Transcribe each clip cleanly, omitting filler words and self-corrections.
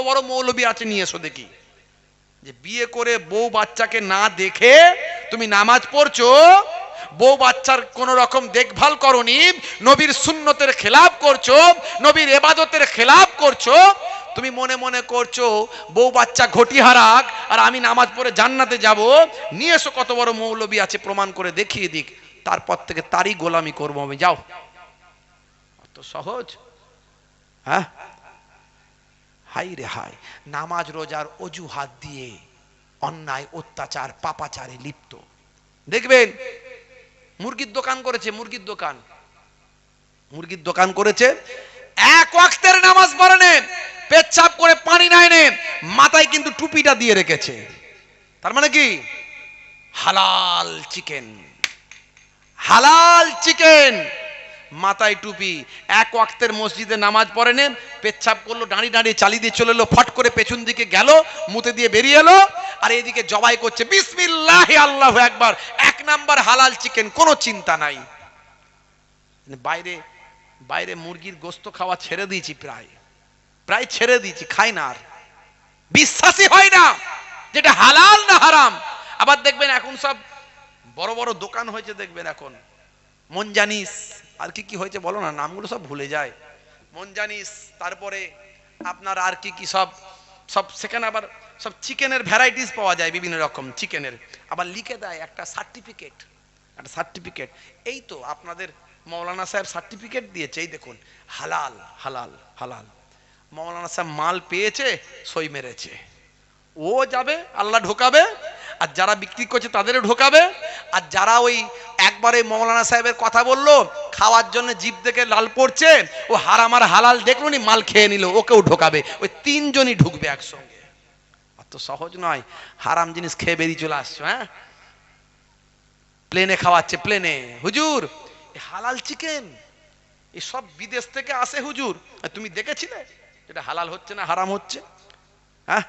বড় মৌলবী আছে নিয়ে এসো দেখি। যে বিয়ে করে বউ বাচ্চাকে না দেখে তুমি নামাজ পড়ছো, বউ বাচ্চার কোন রকম দেখভাল করনি, নবীর সুন্নতের খেলাফ করছো, নবীর ইবাদতের খেলাফ করছো, তুমি মনে মনে করছো বউ বাচ্চা ঘটি হারাক আর আমি নামাজ পড়ে জান্নাতে যাব। নিয়ে এসো কত বড় মৌলবী আছে, প্রমাণ করে দেখিয়ে দিক, তারপর থেকে তারই গোলামি করবো আমি। যাও, অত সহজ? হ্যাঁ, হাই রে হাই, নামাজ রোজার অজুহাত দিয়ে অন্যায় অত্যাচার পাপাচারে লিপ্ত। দেখবেন মুরগির দোকান করেছে, মুরগির দোকান করেছে, এক ওয়াক্তের নামাজ পড়ে নেন, পেচ্ছাপ করে পানি নাই নেন, মাথায় কিন্তু টুপিটা দিয়ে রেখেছে। তার মানে কি? হালাল চিকেন, হালাল চিকেন, মাথায় টুপি, এক ওয়াক্তের মসজিদে নামাজ পড়ে নেন, পেচ্ছাপ করলো, দাঁড়িয়ে দাঁড়িয়ে চালিয়ে দিয়ে চলে এলো, ফট করে পেছন দিকে গেল, মুতে দিয়ে বেরিয়ে এলো, আর এদিকে জবাই করছে বিসমিল্লাহ আল্লাহু আকবার, এক নাম্বার হালাল চিকেন, কোনো চিন্তা নাই। বাইরে বাইরে মুরগির গোস্ত খাওয়া ছেড়ে দিয়েছি, প্রায় ছেড়ে দিয়েছি, খাই না আর, বিশ্বাসই হয় না যেটা হালাল না হারাম। আবার দেখবেন এখন সব বড় বড় দোকান হয়েছে, দেখবেন এখন মনজানিস, আর কি কি হয়েছে বলো না, নামগুলো সব ভুলে যায়, মনজানিস, তারপরে আপনার আর কি কি সব সব সেখানে আবার সব চিকেনের ভ্যারাইটিস পাওয়া যায়, বিভিন্ন রকম চিকেনের, আবার লিখে দেয় একটা সার্টিফিকেট, এই তো আপনাদের মৌলানা সাহেব সার্টিফিকেট দিয়েছে, এই দেখুন হালাল হালাল হালাল। মৌলানা সাহেব মাল পেয়েছে, সই মেরেছে, ও যাবে আল্লাহ ঢোকাবে, আর যারা বিক্রি করছে তাদেরও ঢোকাবে, আর যারা ওই একবারে মৌলানা সাহেবের কথা বললো, খাওয়ার জন্য জিভ দেখে লাল পড়ছে, ও হারাম আর হালাল দেখলো নি, মাল খেয়ে নিল, ওকেও ঢোকাবে, ওই তিনজনই ঢুকবে একসঙ্গে। অত সহজ নয়, হারাম জিনিস খেয়ে বেরিয়ে চলে আসছো। হ্যাঁ, প্লেনে খাওয়াচ্ছে, প্লেনে, হুজুর হালাল চিকেন, এসব বিদেশ থেকে আসে হুজুর, তুমি দেখেছিলে এটা হালাল হচ্ছে না হারাম হচ্ছে? হ্যাঁ,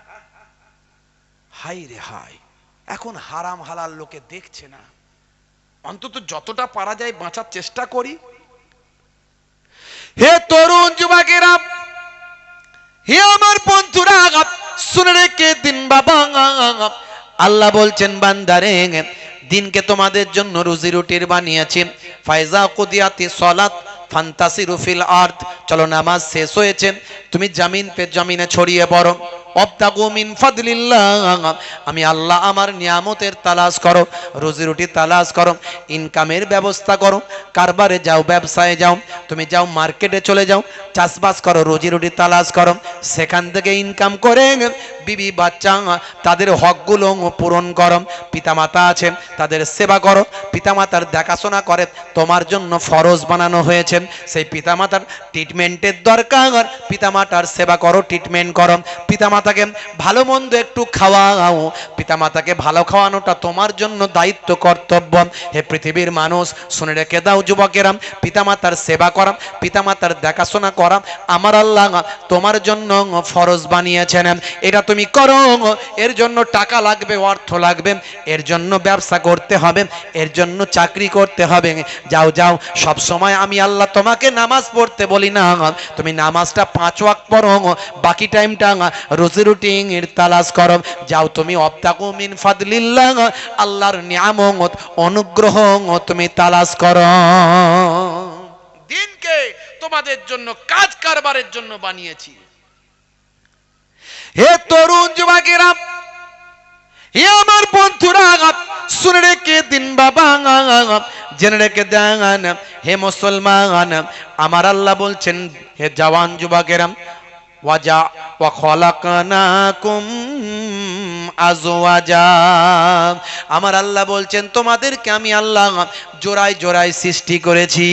হাই রে হাই, এখন হারাম হালাল লোকে দেখছে না, অন্তত যতটা পারা যায় বাঁচার চেষ্টা করি। হে তরুণ যুবকেরা, হে আমার বন্ধুরা, শুনে রেখে দিন বাবা, আল্লাহ বলছেন বান্দারে, দিনকে তোমাদের জন্য রুজি রুটির বানিয়েছি, ফাইজা কুদিয়াতি সলাত ফান্তাসিরু ফিল আরদ, চলো নামাজ শেষ হয়েছে, তুমি জমিনে ছড়িয়ে পড়ো, ওয়াবতাগু মিন ফাদলিল্লাহ, আমি আল্লাহ আমার নিয়ামতের তালাশ করো, রুজি রুটি তালাশ করো, ইনকামের ব্যবস্থা করো, কারবারে যাও, ব্যবসায় যাও, তুমি যাও মার্কেটে চলে যাও, চাষবাস করো, রুজি রুটি তালাশ করো, সেখান থেকে ইনকাম করে বিবি বাচ্চা তাদের হকগুলো পূরণ করো, পিতামাতা আছেন তাদের সেবা করো, পিতামাতার দেখাশোনা করে তোমার জন্য ফরজ বানানো হয়েছে, সেই পিতামাতার ট্রিটমেন্টের দরকার, পিতামাতার সেবা করো, ট্রিটমেন্ট করো, পিতামাতাকে ভালো মন্দ একটু খাওয়াও, পিতামাতাকে ভালো খাওয়ানোটা তোমার জন্য দায়িত্ব, কর্তব্য। হে পৃথিবীর মানুষ, শুনে রেখে দাও যুবকেরা, পিতামাতার সেবা করা, পিতামাতার দেখাশোনা করা আমার আল্লাহ তোমার জন্য ফরজ বানিয়েছেন, এটা তুমি করো। এর জন্য টাকা লাগবে, অর্থ লাগবে, এর জন্য ব্যবসা করতে হবে, এর জন্য চাকরি করতে হবে, যাও যাও, সব সময় আমি আল্লাহ তোমাকে নামাজ পড়তে বলি না, তুমি নামাজটা 5 ওয়াক্ত পড়ো, বাকি টাইমটা রুজি রুটির তালাশ করো, যাও তুমি ওয়াবতাগু মিন ফাদলিল্লাহ, আল্লাহর নিয়ামত অনুগ্রহ তুমি তালাশ করো। দিনকে তোমাদের জন্য কাজ কারবারের জন্য বানিয়েছি। হে তরুণ যুবকেরা, হে আমার বন্ধুরা, শুনে রেখে দিন বাবা, জেনে রেখে দেন হে মুসলমান, আমার আল্লাহ বলছেন হে জওয়ান যুবকেরা, ওয়াজা ওয়া খলাকনাকুম আজওয়াজা, আমার আল্লাহ বলছেন তোমাদেরকে আমি আল্লাহ জোড়ায় জোড়ায় সৃষ্টি করেছি।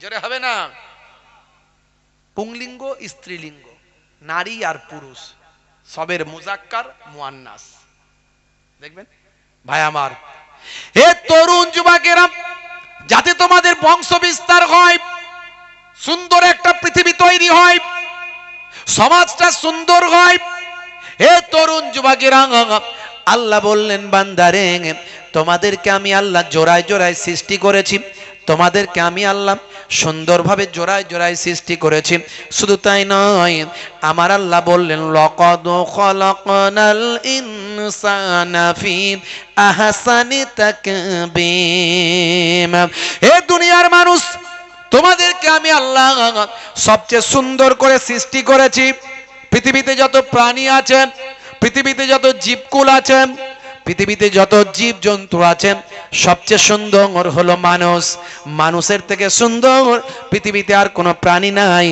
জোরে হবে না, পুংলিঙ্গ স্ত্রীলিঙ্গ, নারী আর পুরুষ, সবের মুজাক্কার মুয়ান্নাস। দেখবেন ভাই আমার, হে তরুণ যুবকেরা, যাতে তোমাদের বংশ বিস্তার হয়, সুন্দর একটা পৃথিবী তৈরি হয়, সমাজটা সুন্দর হয়, হে তরুণ যুবকেরা, আল্লাহ বললেন বান্দারে, তোমাদেরকে আমি আল্লাহ জোড়ায় জোড়ায় সৃষ্টি করেছি, তোমাদেরকে আমি আল্লাহ সুন্দরভাবে জোড়ায় জোড়ায় সৃষ্টি করেছি। শুধু তাই নয়, আমার আল্লাহ বললেন লাকাদ খালাকনাল ইনসানা ফি আহসানি তাকবীম। এ দুনিয়ার মানুষ, তোমাদেরকে আমি আল্লাহ সবচেয়ে সুন্দর করে সৃষ্টি করেছি। পৃথিবীতে যত প্রাণী আছেন, পৃথিবীতে যত জীবকুল আছেন, পৃথিবীতে যত জীব জন্তু আছেন, সবচেয়ে সুন্দর হলো মানুষ। মানুষের থেকে সুন্দর পৃথিবীতে আর কোনো প্রাণী নাই।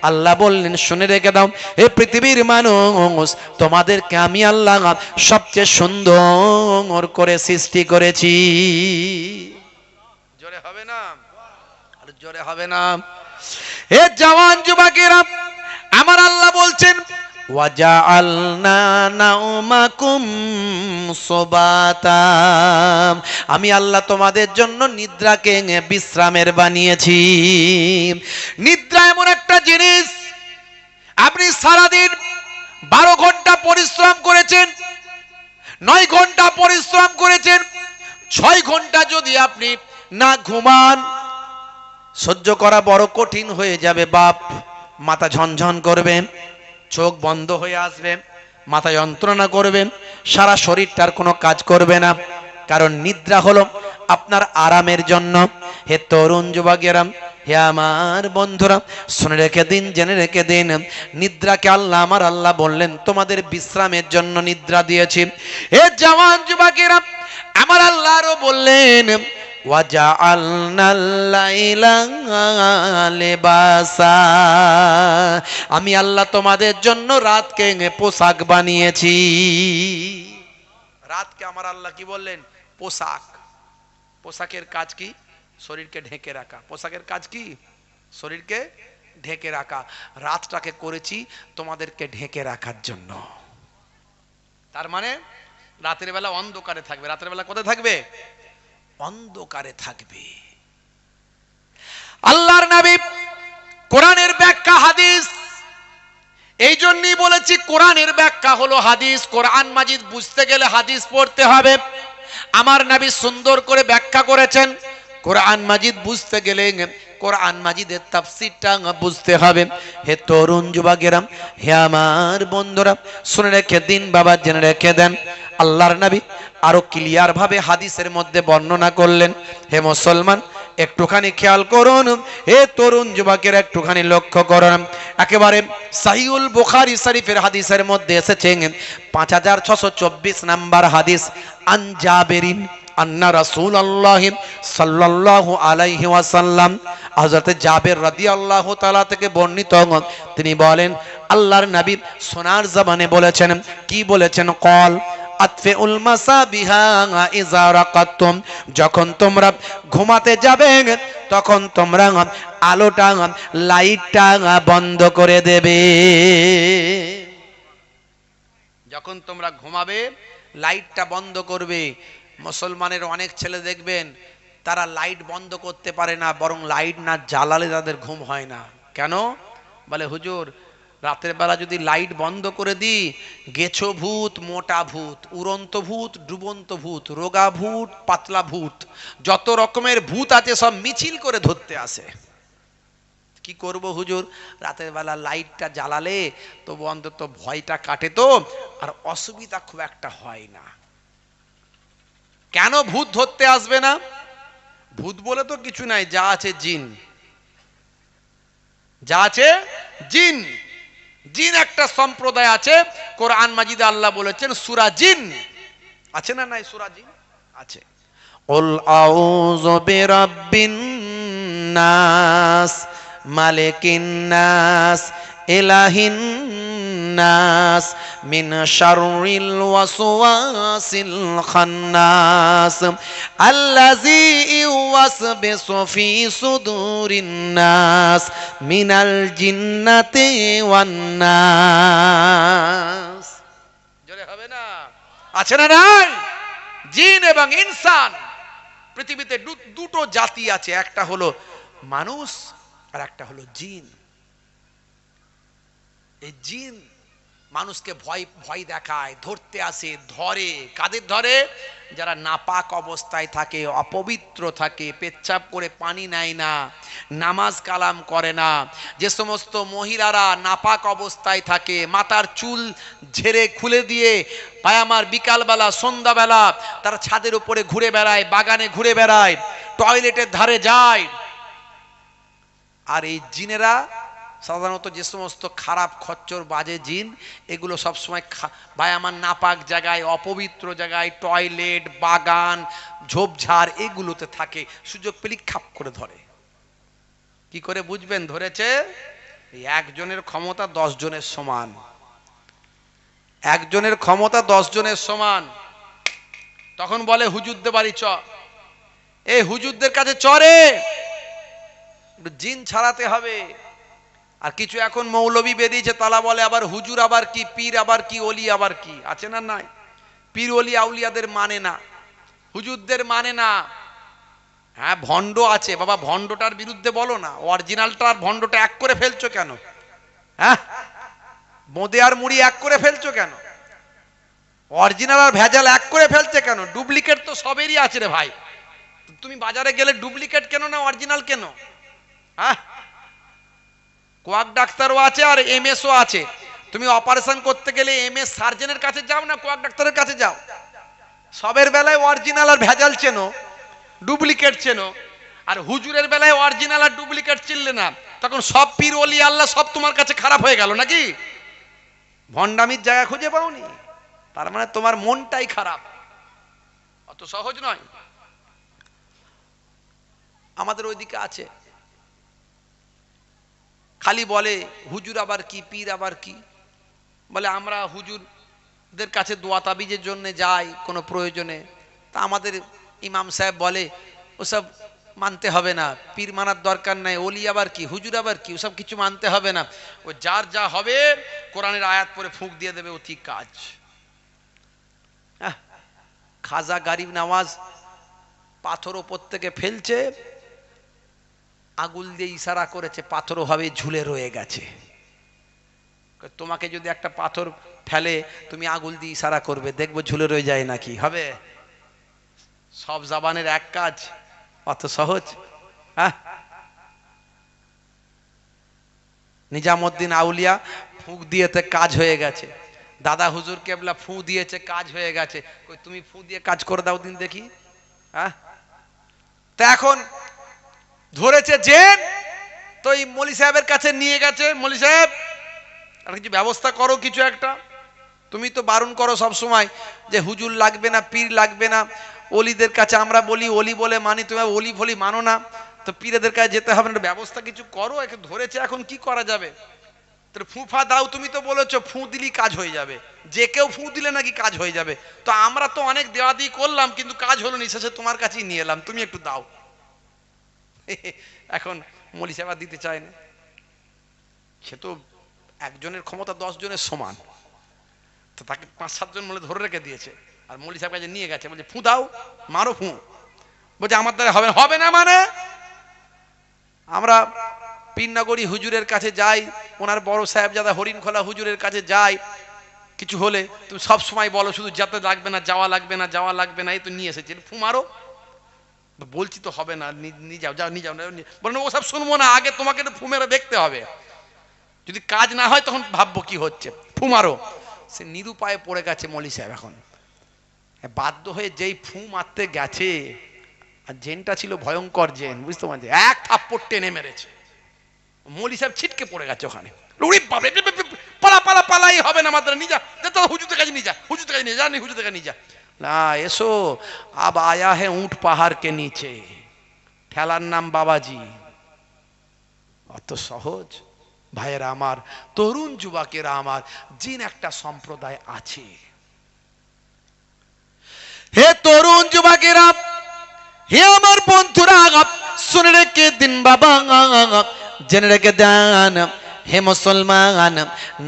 আল্লাহ বললেন শুনে রেখে দাও, এই পৃথিবীর মানুষ, তোমাদেরকে আমি আল্লাহ সবচেয়ে সুন্দর করে সৃষ্টি করেছি। জোরে হবে না? আর জোরে হবে না? এ জওয়ান যুবকেরা, আমার আল্লাহ বলছেন ওয়াজআলনা নাওমাকুম সুবাতা, আমি আল্লাহ তোমাদের জন্য নিদ্রাকে বিশ্রামের বানিয়েছি। নিদ্রা এমন একটা জিনিস, আপনি সারাদিন 12 ঘন্টা পরিশ্রম করেছেন, 9 ঘন্টা পরিশ্রম করেছেন, 6 ঘন্টা যদি আপনি না ঘুমান, সহ্য করা বড় কঠিন হয়ে যাবে বাপ। মাথা ঝনঝন করবে, চোখ বন্ধ হয়ে আসবে, মাথা যন্ত্রণা করবে, সারা শরীরটার কোনো কাজ করবে না। কারণ নিদ্রা হলো আপনার আরামের জন্য। হে তরুণ যুবকেরা, হে আমার বন্ধুরা, শুনে রেখে দিন, জেনে রেখে দিন, নিদ্রাকে আল্লাহ, আমার আল্লাহ বললেন তোমাদের বিশ্রামের জন্য নিদ্রা দিয়েছি। হে জওয়ান যুবকেরা, আমার আল্লাহ আরো বললেন ওয়াজআলনাল লাইলা লিবাসা, আমি আল্লাহ তোমাদের জন্য রাতকে পোশাক বানিয়েছি। রাতকে আমার আল্লাহ কি বললেন? পোশাক। পোশাকের কাজ কি? শরীরকে ঢেকে রাখা। পোশাকের কাজ কি? শরীরকে ঢেকে রাখা। রাতটাকে করেছি তোমাদেরকে ঢেকে রাখার জন্য। তার মানে রাতের বেলা অন্ধকারে থাকবে। রাতের বেলা কোথায় থাকবে? অন্ধকারে থাকবে। আল্লাহর নবী কোরআনের ব্যাখ্যা হাদিস, এই জন্যই বলেছি কোরআনের ব্যাখ্যা হলো হাদিস। কোরআন মাজিদ বুঝতে গেলে হাদিস পড়তে হবে। আমার নবী সুন্দর করে ব্যাখ্যা করেছেন। কোরআন মাজিদ বুঝতে গেলে কোরআন মাজিদের তাফসীরটা বুঝতে হবে। হে তরুণ যুবকেরা, হে আমার বন্ধুরা, শুনে রেখে দিন বাবা, জেনে রেখে দেন, আল্লাহর নবী আরো ক্লিয়ার ভাবে হাদিসের মধ্যে বর্ণনা করলেন। হে মুসলমান, একটুখানি খেয়াল করুন, হে তরুণ যুবকের একটুখানি লক্ষ্য করুন। একেবারে সহিহুল বুখারী শরীফের হাদিসের মধ্যে এসেছে 5624 নাম্বার হাদিস, আন জাবেরিন আন্না রাসূলুল্লাহ সাল্লাল্লাহু আলাইহি ওয়াসাল্লাম, হযরত জাবের রাদিয়াল্লাহু তাআলা থেকে বর্ণিত, তিনি বলেন আল্লাহর নবী সোনার জবানে বলেছেন। কি বলেছেন? কল আতফিউল মাসাবিহা ইযা রাকাতুম, যখন তোমরা ঘুমাতে যাবে তখন তোমরা আলোটা, লাইটটা বন্ধ করে দেবে। যখন তোমরা ঘুমাবে লাইটটা বন্ধ করবে। মুসলমানের অনেক ছেলে দেখবেন তারা লাইট বন্ধ করতে পারে না, বরং লাইট না জ্বালালে তাদের ঘুম হয় না। কেন? বলে হুজুর রাতের বেলা যদি লাইট বন্ধ করে দিই, গেছো ভূত, মোটা ভূত, উড়ন্ত ভূত, ডুবন্ত ভূত, রোগা ভূত, পাতলা ভূত, যত রকমের ভূত আছে সব মিছিল করে ধরতে আসে। কি করব হুজুর? রাতের বেলা লাইটটা জ্বালালে তো অন্তত ভয়টা কাটে, তো আর অসুবিধা খুব একটা হয় না। কেন ভূত ধরতে আসবে না? ভূত বলে তো কিছু নাই, যা আছে জিন। যা আছে জিন। জিন একটা সম্প্রদায় আছে। কোরআন মাজিদে আল্লাহ বলেছেন সূরা জিন আছে না নাই? সূরা জিন আছে। কুল আউযু বিরাব্বিন নাস মালিকিন নাস ইলাহিন নাস মিন শাররিল ওয়াসওয়াসিল খান্নাস আল্লাযী ইউওয়াসবিসু ফি সুদুরিন নাস মিনাল জিন্নাতি ওয়ান নাস। জোরে হবে না? আছে না নাই? জিন এবং ইনসান। পৃথিবীতে দুটো জাতি আছে, একটা হলো মানুষ আর একটা হলো জিন। এই জিন মানুষকে ভয় ভয় দেখায়, ধরতে আসে, ধরে। কাদের ধরে? যারা নাপাক অবস্থায় থাকে, অপবিত্র থাকে, পেচ্ছাপ করে পানি নেয় না, নামাজ কালাম করে না। যে সমস্ত মহিলারা নাপাক অবস্থায় থাকে, মাথার চুল ঝেড়ে খুলে দিয়ে ভাই আমার বিকালবেলা সন্ধ্যাবেলা তারা ছাদের উপরে ঘুরে বেড়ায়, বাগানে ঘুরে বেড়ায়, টয়লেটের ধারে যায়। আর এই জিনেরা সাধারণত যে সমস্ত খারাপ খচ্চর বাজে জিন, এগুলো সবসময় ভাই আমার নাপাক জায়গায়, অপবিত্র জায়গায়, টয়লেট, বাগান, ঝোপঝাড় এগুলোতে থাকে। সুযোগ পেলে খাপ করে ধরে। কি করে বুঝবেন ধরেছে? একজনের ক্ষমতা 10 জনের সমান। একজনের ক্ষমতা 10 জনের সমান। তখন বলে হুজুরদের বাড়ি চ, এই হুজুরদের কাছে চরে জিন ছাড়াতে হবে। আর কিছু এখন মৌলবী বেরিয়েছে, তারা বলে আবার হুজুর আবার কি, পীর আবার কি, অলি আবার কি। আছে না? নাই। পীর অলি আউলিয়াদের মানে না, হুজুরদের মানে না। হ্যাঁ ভণ্ড আছে বাবা, ভণ্ডটার বিরুদ্ধে বলো না। অরিজিনালটা আর ভণ্ডটা এক করে ফেলছো কেন? হ্যাঁ বোঁদে আর মুড়ি এক করে ফেলছো কেন? অরিজিনাল আর ভেজাল এক করে ফেলছে কেন? ডুপ্লিকেট তো সবেরই আছে রে ভাই। তুমি বাজারে গেলে ডুপ্লিকেট কেন না অরিজিনাল কেন? হ্যাঁ কোয়াক ডাক্তারও আছে আর এমএসও আছে। তুমি অপারেশন করতে গেলে এমএস সার্জনের কাছে যাও না কোয়াক ডাক্তারের কাছে যাও? সবের বেলায় অরিজিনাল আর ভেজাল চেনো, ডুপ্লিকেট চেনো। আর হুজুরের বেলায় অরিজিনাল আর ডুপ্লিকেট চিনলে না, তখন সব পীর ওলি আল্লাহ সব তোমার কাছে খারাপ হয়ে গেল নাকি? ভণ্ডামির জায়গা খুঁজে পাওনি, তার মানে তোমার মনটাই খারাপ। অত সহজ নয়। আমাদের ওইদিকে আছে, খালি বলে হুজুর আবার কি, পীর আবার কি। বলে আমরা হুজুরদের কাছে দোয়া তাবিজের জন্য যাই কোনো প্রয়োজনে। তা আমাদের ইমাম সাহেব বলে ওসব মানতে হবে না, পীর মানার দরকার নাই, ওলি আবার কি, হুজুর আবার কি, ওসব কিছু মানতে হবে না। ও যার যা হবে কোরআনের আয়াত পরে ফুঁক দিয়ে দেবে, অতি কাজ। খাজা গরিব নওয়াজ পাথর ওপর থেকে ফেলছে, আঙুল দিয়ে ইশারা করেছে, পাথর ভাবে ঝুলে রয়ে গেছে। তোমাকে যদি একটা পাথর ফেলে, তুমি আঙুল দিয়ে ইশারা করবে, দেখবো ঝুলে রয়ে যায় নাকি? হবে? সব জবানের এক কাজ, অত সহজ? হ্যাঁ নিজামুদ্দিন আউলিয়া ফুঁক দিয়েতে কাজ হয়ে গেছে। দাদা হুজুর কেবলা ফু দিয়েছে, কাজ হয়ে গেছে। তুমি ফু দিয়ে কাজ করে দাও দিন দেখি। হ্যাঁ তা এখন ধরেছে জেন, তো এই মলি সাহেবের কাছে নিয়ে গেছে। মলি সাহেব আর কিছু ব্যবস্থা করো, কিছু একটা। তুমি তো বারণ করো সব সময় যে হুজুর লাগবে না, পীর লাগবে না, অলিদের কাছে আমরা বলি, অলি বলে মানি, তুমি অলি ফলি মানো না, তো পীরেদের কাছে যেতে হবে না, ব্যবস্থা কিছু করো। একে ধরেছে, এখন কি করা যাবে? ফুঁফা দাও, তুমি তো বলেছো ফু দিলি কাজ হয়ে যাবে, যে কেউ ফু দিলে নাকি কাজ হয়ে যাবে। তো আমরা তো অনেক দেওয়া দিয়ে করলাম, কিন্তু কাজ হলো নি, শেষে তোমার কাছেই নিয়ে এলাম, তুমি একটু দাও। এখন মলি সাহেব দিতে চায় না। সে তো একজনের ক্ষমতা 10 জনের সমান, তো তাকে 5-7 জন মিলে ধরে রেখে দিয়েছে। আর মলি সাহেব কাছে নিয়ে গেছে, বলছে ফু দাও, মারো ফু। বলছে আমার দ্বারা হবে হবে না। মানে আমরা পীরনগরী হুজুরের কাছে যাই, ওনার বড় সাহেবজাদা হরিণখোলা হুজুরের কাছে যাই, কিছু হলে তুমি সব সময় বলো শুধু যেতে লাগবে না, যাওয়া লাগবে না, যাওয়া লাগবে না, এই তো নিয়ে এসেছে, ফু মারো। বলছি তো হবে না, নিয়ে যাও, যাও নিয়ে যাও। বলেন ও সব শুনবো না, আগে তোমাকে ফু মেরে দেখতে হবে, যদি কাজ না হয় তখন ভাববো কি হচ্ছে, ফু মারো। সে নিরুপায়ে পড়ে গেছে মলি সাহেব। এখন বাধ্য হয়ে যেই ফু মারতে গেছে, আর জেনটা ছিল ভয়ঙ্কর জেন, বুঝতে পারছি, এক থাপ্পড় টেনে মেরেছে। মলি সাহেব ছিটকে পড়ে গেছে ওখানে। পালা পালা পালাই হবে না, মাত্র নিয়ে যা, হুজুরের কাছে নিয়ে যা, হুজুরের কাছে নিয়ে যা, হুজুরের কাছে নিয়ে যা। না এসো, আব আয়া হে উঁট পাহাড় কে নিচে, ঠেলার নাম বাবাজি। অত সহজ? ভাইয়েরা আমার, তরুণ যুবকেরা আমার, জিন একটা সম্প্রদায় আছে। হে তরুণ যুবকেরা, হে আমার বন্ধুরা, শুনে রেখে দিন বাবা, জেনে রেখে দেন। হে মুসলমান,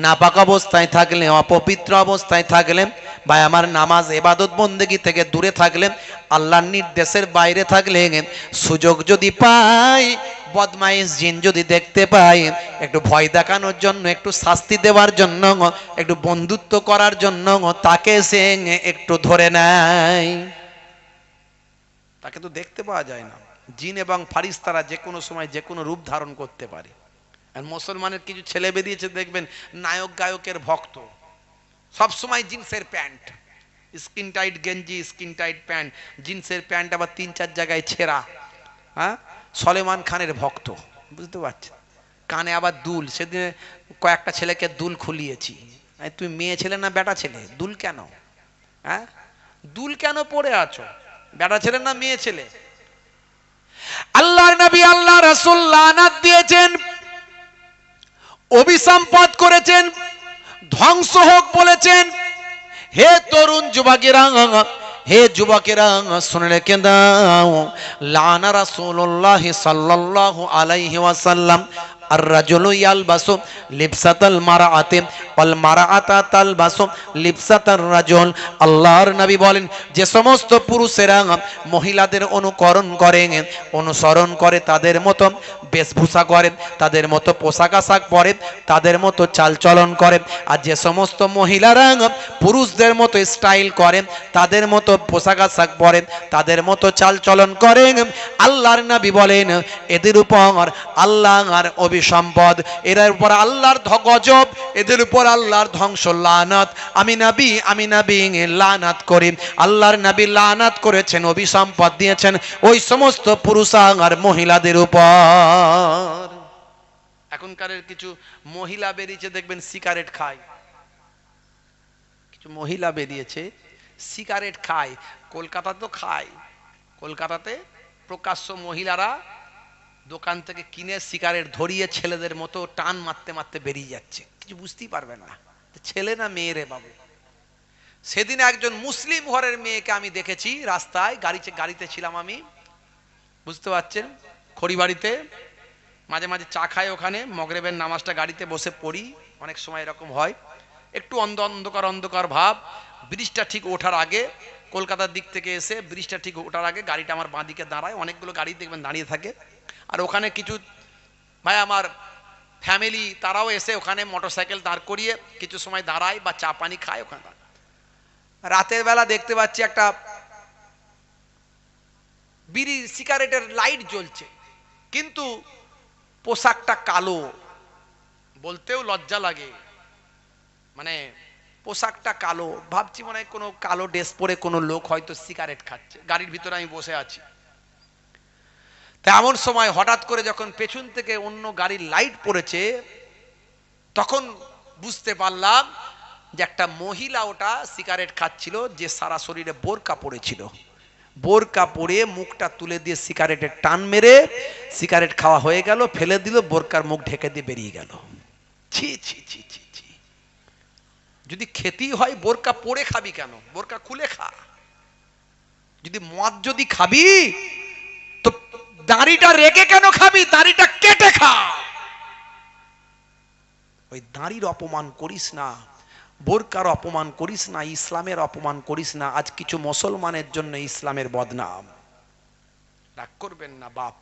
নাপাক অবস্থায় থাকলে, অপবিত্র অবস্থায় থাকলে, ভাই আমার নামাজ ইবাদত বন্দেগী থেকে দূরে থাকলে, আল্লাহর নির্দেশের বাইরে থাকলে, সুযোগ যদি পাই বদমাইশ জিন যদি দেখতে পায়, একটু ভয় দেখানোর জন্য, একটু শাস্তি দেওয়ার জন্য, একটু বন্ধুত্ব করার জন্য তাকে সে একটু ধরে নেয়। তাকে তো দেখতে পাওয়া যায় না। জিন এবং ফারিস্তারা যে কোনো সময় যে কোনো রূপ ধারণ করতে পারে। আর মুসলমানের কিছু ছেলে বেরিয়েছে দেখবেন নায়ক গায়কের ভক্ত, সব সময় জিন্সের প্যান্ট, স্কিন টাইট গেঞ্জি, স্কিন টাইট প্যান্ট, জিন্সের প্যান্ট আবার 3-4 জায়গায় ছেঁড়া। হ্যাঁ, সলেমান খানের ভক্ত, বুঝতে পারছেন? কানে আবার দুল। সেদিন কয়েকটা ছেলেকে দুল খুলিয়েছি। তুমি মেয়ে ছেলে না বেটা ছেলে, দুল কেন? হ্যাঁ, দুল কেন পড়ে আছো? বেটা ছেলে না মেয়ে ছেলে? আল্লাহর নবী আল্লাহ রাসূল লানাত দিয়েছেন, অভিসম্পাত করেছেন, ধ্বংস হোক বলেছেন। হে তরুণ যুবকেরা, হে যুবকেরা, শুনে রেখে দাও, লানা রাসূলুল্লাহ সাল্লাল্লাহু আলাইহি ওয়াসাল্লাম আর রাজুলু ইয়ালবাসু লিবসাতাল মারআতি ওয়াল মারআতা তালবাসু লিবসাতার রাজুল। আল্লাহর নবী বলেন, যে সমস্ত পুরুষেরা মহিলাদের অনুসরণ করে, তাদের মতো বেশভূষা করে, তাদের মতো পোশাক আশাক পরে, তাদের মতো চালচলন করে, আর যে সমস্ত মহিলারা পুরুষদের মতো স্টাইল করে, তাদের মতো পোশাক আশাক পরে, তাদের মতো চালচলন করে, আল্লাহর নবী বলেন এদের উপর আল্লাহর অভিসম্পদ, এর উপর আল্লাহর গজব, এদের উপর আল্লাহর ধ্বংস, লানাত। আমি নবী লানাত করি। আল্লাহর নবী লানাত করেছেন, অভিসম্পদ দিয়েছেন ওই সমস্ত পুরুষ আর মহিলাদের উপর। এখনকার কিছু মহিলা বেরিয়েছে দেখবেন সিগারেট খায়, কিছু মহিলা বেরিয়েছে সিগারেট খায়। কলকাতাতে তো খায়, কলকাতাতে প্রকাশ্য মহিলারা দোকান থেকে কিনে সিগারেট ধরিয়ে ছেলেদের মতো টান মারতে মারতে বেরিয়ে যাচ্ছে, কিছু বুঝতেই পারবে না ছেলে না মেয়ে রে বাবু। সেদিন একজন মুসলিম ঘরের মেয়েকে আমি দেখেছি রাস্তায়, গাড়িতে ছিলাম আমি, বুঝতে পারছেন, খড়িবাড়িতে মাঝে মাঝে চা খাই, ওখানে মগরিবের নামাজটা গাড়িতে বসে পড়ি, অনেক সময় এরকম হয়, একটু অন্ধকার ভাব। ব্রিজটা ঠিক ওঠার আগে, কলকাতার দিক থেকে এসে ব্রিজটা ঠিক ওঠার আগে গাড়িটা আমার বাঁ দিকে দাঁড়ায়, অনেকগুলো গাড়ি দেখবেন দাঁড়িয়ে থাকে, আর ওখানে কিছু ভাই আমার ফ্যামিলি তারাও এসে ওখানে মোটরসাইকেল দাঁড় করিয়ে কিছু সময় দাঁড়ায় বা চা পানি খায় ওখানে। রাতের বেলা দেখতে পাচ্ছি একটা বিড়ি সিগারেটের লাইট জ্বলছে, কিন্তু পোশাকটা কালো, বলতেও লজ্জা লাগে, মানে পোশাকটা কালো। ভাবছি মনে হয় কোনো কালো ড্রেস পরে কোনো লোক হয়তো সিগারেট খাচ্ছে, গাড়ির ভিতরে আমি বসে আছি। তা এমন সময় হঠাৎ করে যখন পেছন থেকে অন্য গাড়ির লাইট পড়েছে, তখন বুঝতে পারলাম যে একটা মহিলা ওটা সিগারেট খাচ্ছিল, যে সারা শরীরে বোরকা পড়েছিল, বোরকা পরে মুখটা তুলে দিয়ে সিগারেটের টান মেরে সিগারেট খাওয়া হয়ে গেল, ফেলে দিল, বোরকার মুখ ঢেকে দিয়ে বেরিয়ে গেল। ছি ছি ছি ছি ছি। যদি খেতেই হয় বোরকা পরে খাবি কেন? বোরকা খুলে খা। যদি মদ যদি খাবি তো দাড়িটা রেখে কেন খাবি? দাড়িটা কেটে খা। ওই দাড়ির অপমান করিস না, বোরকার অপমান করিস না, ইসলামের অপমান করিস না। আজ কিছু মুসলমানের জন্য ইসলামের বদনাম। রাগ করবেন না বাপ।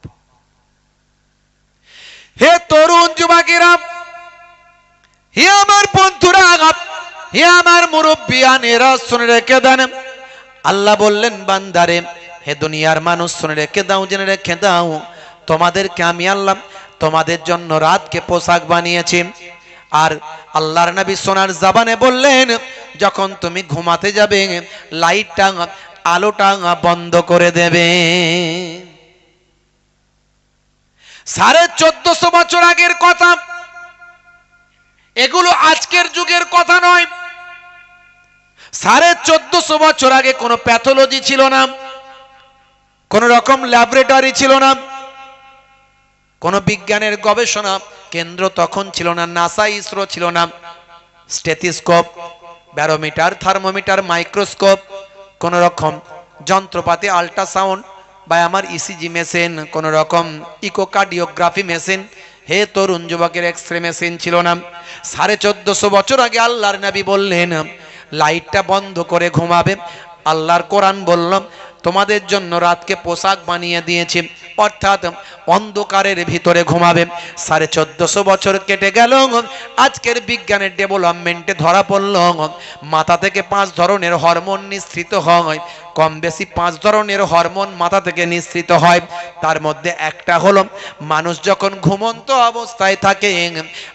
হে তরুণ যুবকেরা, হে আমার বন্ধুরা, হে আমার মুরব্বিয়ানেরা, শুনে রেখে দেন, আল্লাহ বললেন বান্দারে, হে দুনিয়ার মানুষ শুনে রেখে দাও, জেনে রেখে দাও, তোমাদেরকে আমি আল্লাহ তোমাদের জন্য রাতকে পোশাক বানিয়েছি। আর আল্লাহর নবী সোনার জবানে বললেন, যখন তুমি ঘুমাতে যাবে লাইটটা আলোটা বন্ধ করে দেবে। 1450 বছর আগের কথা, এগুলো আজকের যুগের কথা নয়। 1450 বছর আগে কোনো প্যাথোলজি ছিল না, কোন রকম ল্যাবরেটরি ছিল না, কোন বিজ্ঞানের গবেষণা কেন্দ্র তখন ছিল না, নাসা ইসরো ছিল না, স্টেথিস্কোপ, ব্যারোমিটার, থার্মোমিটার, মাইক্রোস্কোপ, কোন রকম যন্ত্রপাতি, আল্ট্রাসাউন্ড বা আমার ইসিজি মেশিন, কোন রকম ইকোকার্ডিওগ্রাফি মেশিন, হে তরুণ যুবকের এক্সরে মেশিন ছিল না। 1450 বছর আগে আল্লাহর নবী বললেন লাইটটা বন্ধ করে ঘুমাবে। আল্লাহর কোরআন বলল তোমাদের জন্য রাতকে পোশাক বানিয়ে দিয়েছি, অর্থাৎ অন্ধকারের ভিতরে ঘুমাবে। 1450 বছর কেটে গেল, আজকের বিজ্ঞানের ডেভেলপমেন্টে ধরা পড়ল মাথা থেকে 5 ধরনের হরমোন নিঃসৃত হয়। কম বেশি 5 ধরনের হরমোন মাথা থেকে নিঃসৃত হয়। তার মধ্যে একটা হলো মানুষ যখন ঘুমন্ত অবস্থায় থাকে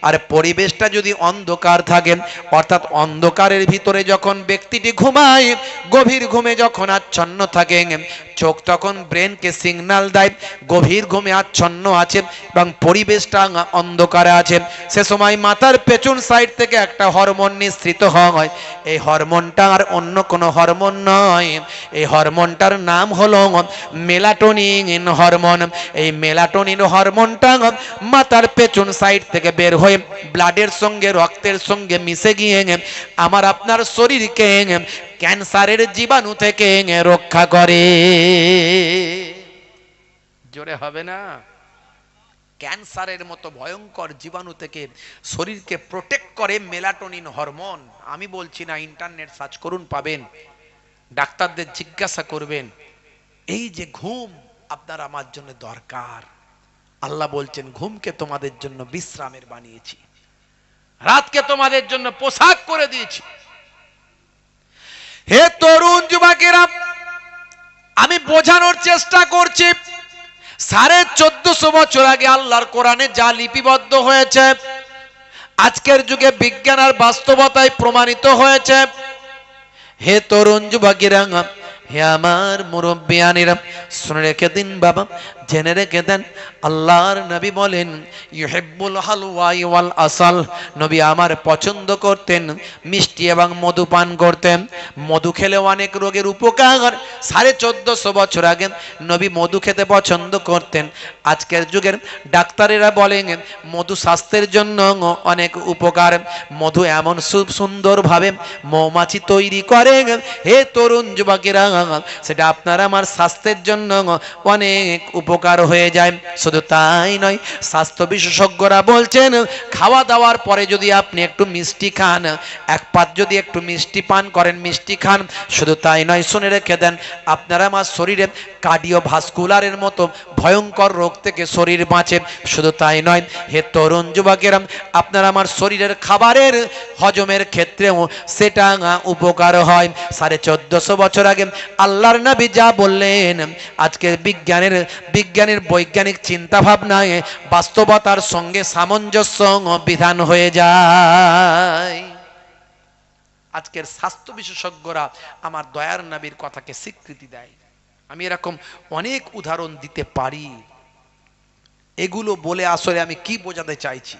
আর পরিবেশটা যদি অন্ধকার থাকে, অর্থাৎ অন্ধকারের ভিতরে যখন ব্যক্তিটি ঘুমায়, গভীর ঘুমে যখন আচ্ছন্ন থাকে, চোখ তখন ব্রেনকে সিগন্যাল দেয় গভীর ঘুমে আচ্ছন্ন আছে এবং পরিবেশটা অন্ধকারে আছে। সে সময় মাথার পেছন সাইড থেকে একটা হরমোন নিঃসৃত হয়। এই হরমোনটা আর অন্য কোনো হরমোন নয়, এই হরমোনটার নাম হলো মেলাটোনিন হরমোন। এই মেলাটোনিন হরমোনটা মাথার পেছন সাইড থেকে বের হয়ে ব্লাডের সঙ্গে, রক্তের সঙ্গে মিশে গিয়ে আমার আপনার শরীরকে ক্যান্সারের জীবাণু থেকে রক্ষা করে। জোরে হবে না? ক্যান্সারের মতো ভয়ঙ্কর জীবাণু থেকে শরীরকে প্রোটেক্ট করে মেলাটোনিন হরমোন। আমি বলছি না, ইন্টারনেট সার্চ করুন, পাবেন। ডাক্তারদের জিজ্ঞাসা করবেন। এই যে ঘুম আপনার আমার জন্য দরকার, আল্লাহ বলছেন ঘুমকে তোমাদের জন্য বিশ্রামের বানিয়েছি, রাতকে তোমাদের জন্য পোশাক করে দিয়েছি। হে তরুণ যুবকেরা, আমি বোঝানোর চেষ্টা করছি 1450 বছর আগে আল্লাহর কোরআনে যা লিপিবদ্ধ হয়েছে, আজকের যুগে বিজ্ঞান আর বাস্তবতায় প্রমাণিত হয়েছে। হে তরুণ যুবকেরা, হে আমার মুরব্বিয়ানেরা, শুনে রেখে দিন বাবা, জেনে রেখে দেন। আল্লাহর নবী বলেন ইউহিব্বুল হালওয়া ওয়াল আসাল। নবী আমার পছন্দ করতেন মিষ্টি এবং মধু পান করতেন। মধু খেলে অনেক রোগের উপকার। 1450 বছর আগে নবী মধু খেতে পছন্দ করতেন। আজকের যুগের ডাক্তারেরা বলেন মধু স্বাস্থ্যের জন্য অনেক উপকার। মধু এমন সুন্দরভাবে মৌমাছি তৈরি করে, হে তরুণ যুবকেরা, সেটা আপনার আমার স্বাস্থ্যের জন্য অনেক উপকার হয়ে যায়। শুধু তাই নয়, স্বাস্থ্য বিশেষজ্ঞরা বলছেন খাওয়া দাওয়ার পরে যদি আপনি একটু মিষ্টি খান, এক পাত যদি একটু মিষ্টি পান করেন, মিষ্টি খান, শুধু তাই নয়, শুনে রেখে দেন, আপনারা আমার শরীরে কার্ডিওভাস্কুলারের মতো ভয়ঙ্কর রোগ থেকে শরীর বাঁচে। শুধু তাই নয়, হে তরুণ যুবকেরা, আপনারা আমার শরীরের খাবারের হজমের ক্ষেত্রেও সেটা উপকার হয়। 1450 বছর আগে আল্লাহর নবী যা বললেন, আজকের বিজ্ঞানের বৈজ্ঞানিক চিন্তা ভাবনায় বাস্তবতার সঙ্গে সামঞ্জস্য বিধান হয়ে যায়। আজকের স্বাস্থ্য বিশেষজ্ঞরা আমার দয়ার নবীর কথাকে স্বীকৃতি দেয়। আমি এরকম অনেক উদাহরণ দিতে পারি। এগুলো বলে আসলে আমি কি বোঝাতে চাইছি,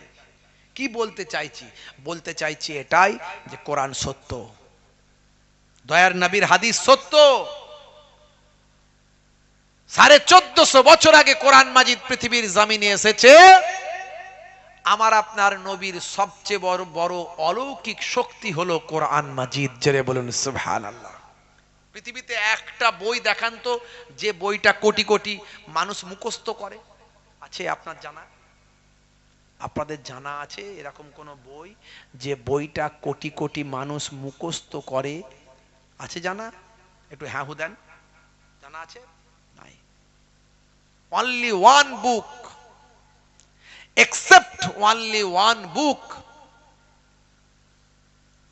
কি বলতে চাইছি? বলতে চাইছি এটাই যে কোরআন সত্য, দয়ার নবীর হাদিস সত্য। 1450 বছর আগে কোরআন মাজিদ পৃথিবীর জমিনে এসেছে। আমার আপনার নবীর সবচেয়ে বড় অলৌকিক শক্তি হলো কোরআন মাজিদ। জোরে বলুন সুবহানাল্লাহ। পৃথিবীতে একটা বই দেখান তো যে বইটা কোটি কোটি মানুষ মুখস্থ করে, আছে আপনার জানা? আপনাদের জানা আছে এরকম কোন বই যে বইটা কোটি কোটি মানুষ মুখস্থ করে? আছে জানা? একটু হ্যাঁ হু দেন। জানা আছে? নাই। only one book, except only one book,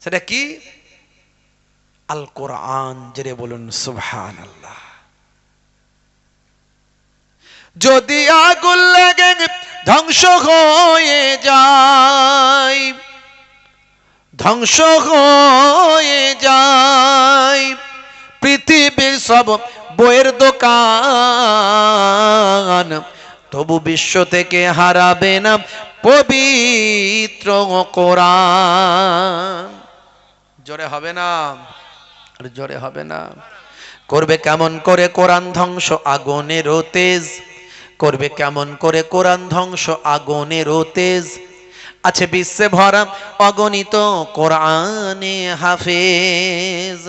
সেটা কি? আল কোরআন। জেরে বলুন সুবহানাল্লাহ। যদি আগুন লাগে ধ্বংস হয়ে যায়, ধ্বংস হয়ে যায় পৃথিবীর সব বইয়ের দোকান, তবু বিশ্ব থেকে হারাবে না পবিত্র কোরআন। জোরে হবে না? জোরে হবে না? করবে কেমন করে কোরআন ধ্বংস আগুনের তেজ, করবে কেমন করে কোরআন ধ্বংস আগুনের তেজ। আছে বিশ্বে ভরা অগণিত কোরআনে হাফেজ,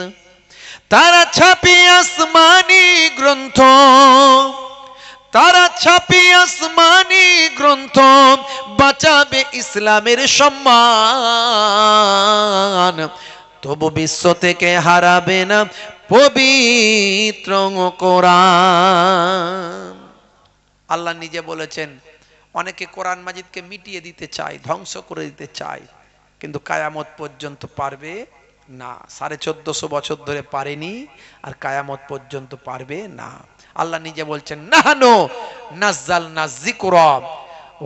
তারা ছাপি আসমানি গ্রন্থ, তারা ছাপি আসমানি গ্রন্থ, বাঁচাবে ইসলামের সম্মান, তবু বিশ্ব থেকে হারাবে না পবিত্র কোরআন। আল্লাহ নিজে বলেছেন অনেকে কোরআন মাজিদকে মিটিয়ে দিতে চায়, ধ্বংস করে দিতে চায়, কিন্তু কায়ামত পর্যন্ত পারবে না। 1450 বছর ধরে পারেনি, আর কায়ামত পর্যন্ত পারবে না। আল্লাহ নিজে বলছেন নাহানু নাজ্জালনা যিকরা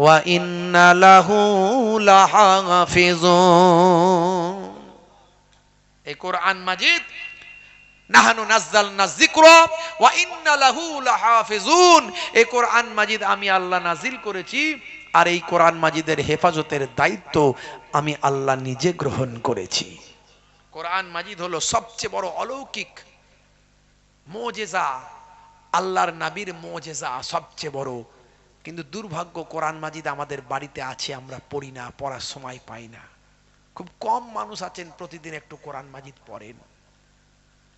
ওয়া ইন্না লাহু লাহাফিজুন। এই কোরআন মাজিদ নাহানু নাজ্জালনা যিকরা ওয়া ইন্না লাহু লাহাফিজুন, এই কোরআন মাজিদ আমি আল্লাহ নাজিল করেছি, আর এই কোরআন মাজিদের হেফাজতের দায়িত্ব আমি আল্লাহ নিজে গ্রহণ করেছি। কোরআন মাজিদ হলো সবচেয়ে বড় অলৌকিক মুজিজা, আল্লাহর নবীর মুজিজা সবচেয়ে বড়। কিন্তু দুর্ভাগ্য, কোরআন মাজিদ আমাদের বাড়িতে আছে, আমরা পড়ি না, পড়ার সময় পাই না। খুব কম মানুষ আছেন প্রতিদিন একটু কোরআন মাজিদ পড়েন।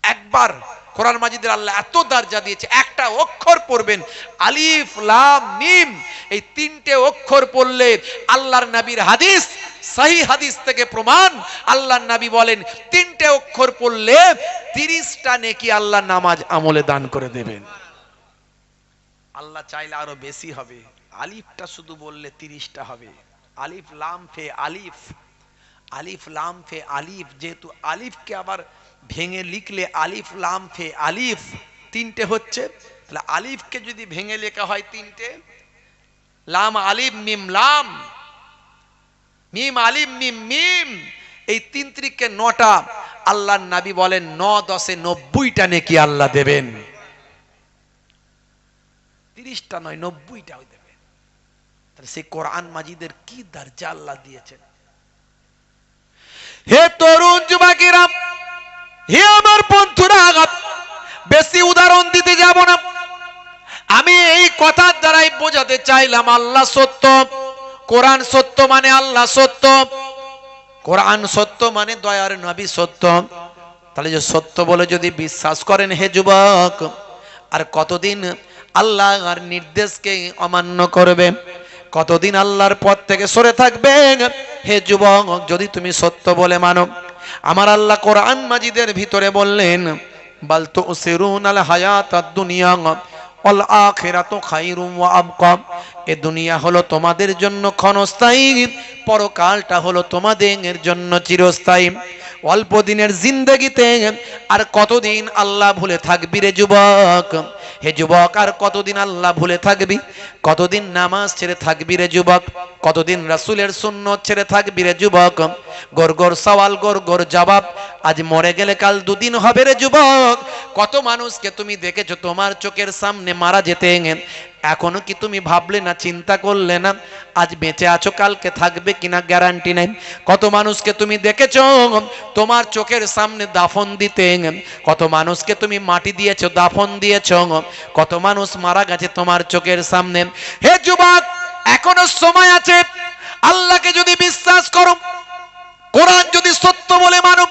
একবার কোরআন মাজিদের আল্লাহ এত দরজা দিয়েছে, একটা অক্ষর পড়বেন আলিফ লাম মিম, এই তিনটে অক্ষর পড়লে আল্লাহর নবীর হাদিস, সহিহ হাদিস থেকে প্রমাণ, আল্লাহর নবী বলেন তিনটে অক্ষর পড়লে 30টা নেকি আল্লাহ নামাজ আমলে দান করে দেবেন। আল্লাহ চাইলে আরো বেশি হবে, আলিফটা শুধু বললে 30টা হবে। আলিফ লাম ফে আলিফ, আলিফ লাম ফে আলিফ, যেহেতু আলিফকে আবার ভেঙে লিখলে আলিফ লাম ফে আলিফ তিনটে হচ্ছে, তাহলে আলিফকে যদি ভেঙে লেখা হয় তিনটে, লাম আলিফ মিম লাম, মিম আলিফ মিম মিম, এই 3 ত্রিকে 9টা। আল্লাহর নবী বলেন 9 10 90টা নেকি আল্লাহ দেবেন, 30টা নয় 90টাও দেবেন। তাহলে সেই কোরআন মাজিদের কি দরজা আল্লাহ দিয়েছেন। হে তরুণ যুবকেরা, হে আমার বন্ধুরা, বেশি উদাহরণ দিতে যাব না, আমি এই কথার দ্বারাই বোঝাতে চাইলাম আল্লাহ সত্য, কোরআন সত্য মানে আল্লাহ সত্য, কোরআন সত্য মানে দয়ার নবী সত্য। তাহলে যে সত্য বলে যদি বিশ্বাস করেন হে যুবক, আর কতদিন আল্লাহর নির্দেশকে অমান্য করবে, কতদিন আল্লাহর পথ থেকে সরে থাকবে হে যুবক, যদি তুমি সত্য বলে মানো। আমার আল্লাহ কোরআন মাজিদের ভিতরে বললেন বাল তুসিরুনাল হায়াতাদ দুনিয়া ওয়াল আখিরাতু খায়রুম ওয়া আবকা, এ দুনিয়া হলো তোমাদের জন্য ক্ষণস্থায়ী, পরকালটা হলো তোমাদের জন্য চিরস্থায়ী। অল্প দিনের জিন্দেগিতে আর কতদিন আল্লাহ ভুলে থাকবি রে যুবক, হে যুবক আর কতদিন আল্লাহ ভুলে থাকবি, কতদিন নামাজ ছেড়ে থাকবি রে যুবক, কতদিন রাসূলের সুন্নত ছেড়ে থাকবি রে যুবক। গর গর সওয়াল গর গর জবাব, আজ মরে গেলে কাল দুদিন হবে রে যুবক। কত মানুষকে তুমি দেখেছো তোমার চোখের সামনে মারা যেতে, এখনো কি তুমি ভাবলে না, চিন্তা করলে না আজ বেঁচে আছো কালকে থাকবে কিনা গ্যারান্টি নাই। কত মানুষকে তুমি দেখেছো তোমার চোখের সামনে দাফন দিতে, কত মানুষকে তুমি মাটি দিয়েছো দাফন দিয়েছো, কত মানুষ মারা গেছে তোমার চোখের সামনে। হে যুবক এখনো সময় আছে, আল্লাহকে যদি বিশ্বাস করো, কোরআন যদি সত্য বলে মানো,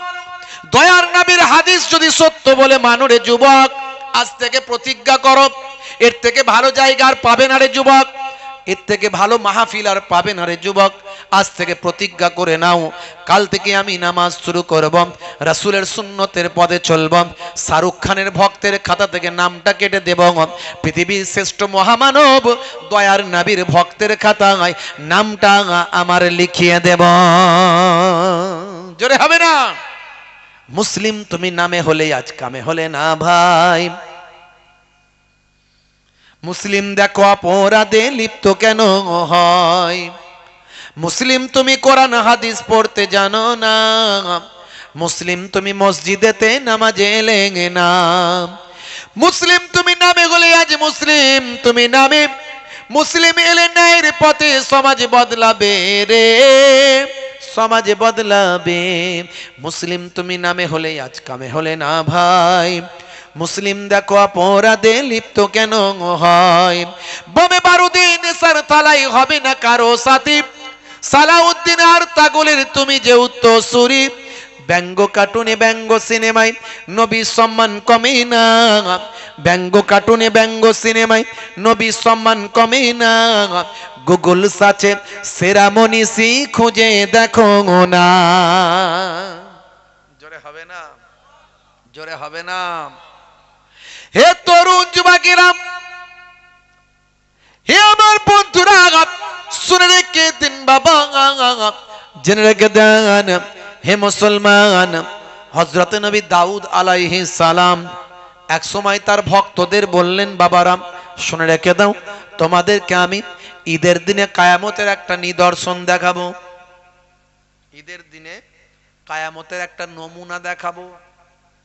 দয়ার নবীর হাদিস যদি সত্য বলে মানো রে যুবক, আজ থেকে প্রতিজ্ঞা করো, এর থেকে ভালো জায়গা আর পাবে না রে যুবক, এর থেকে ভালো মাহফিল আর পাবে না রে যুবক। আজ থেকে প্রতিজ্ঞা করে নাও, কাল থেকে আমি নামাজ শুরু করব, রাসূলের সুন্নতের পথে চলব, শাহরুখ খানের ভক্তের খাতা থেকে নামটা কেটে দেব, পৃথিবীর শ্রেষ্ঠ মহামানব দয়ার নবীর ভক্তের খাতায় নামটা আমার লিখিয়ে দেব। জোরে হবে না? মুসলিম তুমি নামে হলে আজ কামে হলে না ভাই। মুসলিম দেখো অপরাধে লিপ্ত কেন হয়, মুসলিম তুমি কোরআন হাদিস পড়তে জানো না, মুসলিম তুমি মসজিদেতে নামাজে এলে না, মুসলিম তুমি নামে হলে আজ মুসলিম তুমি নামে, মুসলিম এলে ন্যায়ের পথে সমাজ বদলাবে রে, সমাজ বদলাবে। মুসলিম তুমি নামে হলে আজ কামে হলে না ভাই, মুসলিম দেখো অপরাধে লিপ্ত কেন হয়, বোমে বারুদে নেশার তালাই হবে না কারো সাথী, সালাউদ্দিন আর তাগুলের তুমি যে উত্তরসূরি, ব্যঙ্গ কার্টুনে ব্যঙ্গ সিনেমায় নবী সম্মান কমে না, ব্যঙ্গ কার্টুনে ব্যঙ্গ সিনেমায় নবী সম্মান কমে না, গুগল সার্চে সেরা মনীষী খুঁজে দেখো না। জোরে হবে না? জোরে হবে না? হে তরুণ যুবকেরা, হে আমার বন্ধুরা শুনে রেখে দিন বাবা, জেনে রেখে দেন হে মুসলমান, হযরত নবী দাউদ আলাইহিস সালাম এক সময় তার ভক্তদের বললেন, বাবারা শুনে রেখে দাও, তোমাদেরকে আমি ঈদের দিনে কায়ামতের একটা নিদর্শন দেখাবো। ঈদের দিনে কায়ামতের একটা নমুনা দেখাবো।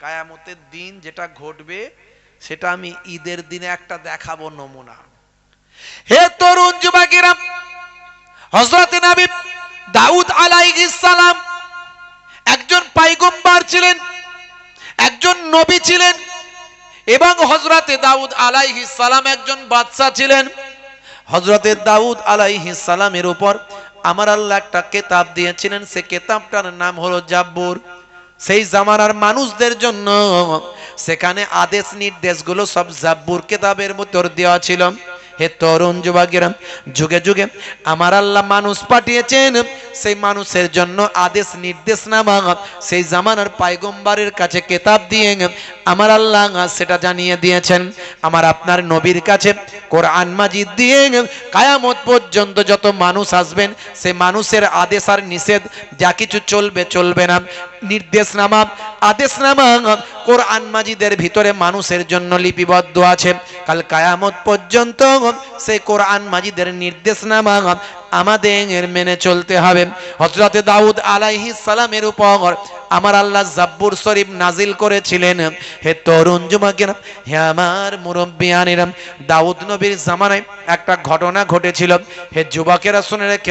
কায়ামতের দিন যেটা ঘটবে সেটা আমি ঈদের দিনে একটা দেখাবো নমুনা। হে তরুণ যুবকেরা, হযরত নবী দাউদ আলাইহিস সালাম একজন পয়গম্বর ছিলেন, একজন নবী ছিলেন, এবং হযরতে দাউদ আলাইহিস সালাম একজন বাদশা ছিলেন। হযরতে দাউদ আলাইহিস সালামের উপর আমার আল্লাহ একটা কিতাব দিয়েছিলেন, সেই কিতাবটার নাম হলো জাব্বুর। সেই জামানার মানুষদের জন্য সেখানে আদেশ নির্দেশগুলো সব জাব্বুর কিতাবের ভিতর দেওয়া ছিল। হে তরুণ যুবকেরা, যুগে যুগে আমার আল্লাহ মানুষ পাঠিয়েছেন, সেই মানুষের জন্য আদেশ নির্দেশনামা সেই জামানার পয়গম্বরের কাছে কিতাব দিয়ে আমার আল্লাহ সেটা জানিয়ে দিয়েছেন। আমার আপনার নবীর কাছে কোরআন মাজিদ দিয়ে কিয়ামত পর্যন্ত যত মানুষ আসবেন সেই মানুষের আদেশ আর নিষেধ যা কিছু চলবে চলবে না, নির্দেশনামা আদেশনামা কোরআন মাজিদের ভিতরে মানুষের জন্য লিপিবদ্ধ আছে। কাল কিয়ামত পর্যন্ত সেই কোরআন মাজিদের নির্দেশনামা আমাদের মেনে চলতে হবে। হযরত দাউদ আলাইহিস সালামের উপর আমার আল্লাহ জাব্বুর শরীফ নাজিল করেছিলেন। হে তরুণ যুবকেরা, হে আমার মুরব্বিয়ানেরা, দাউদ নবীর জামানায় একটা ঘটনা ঘটেছিল। হে যুবকেরা শুনে রেখে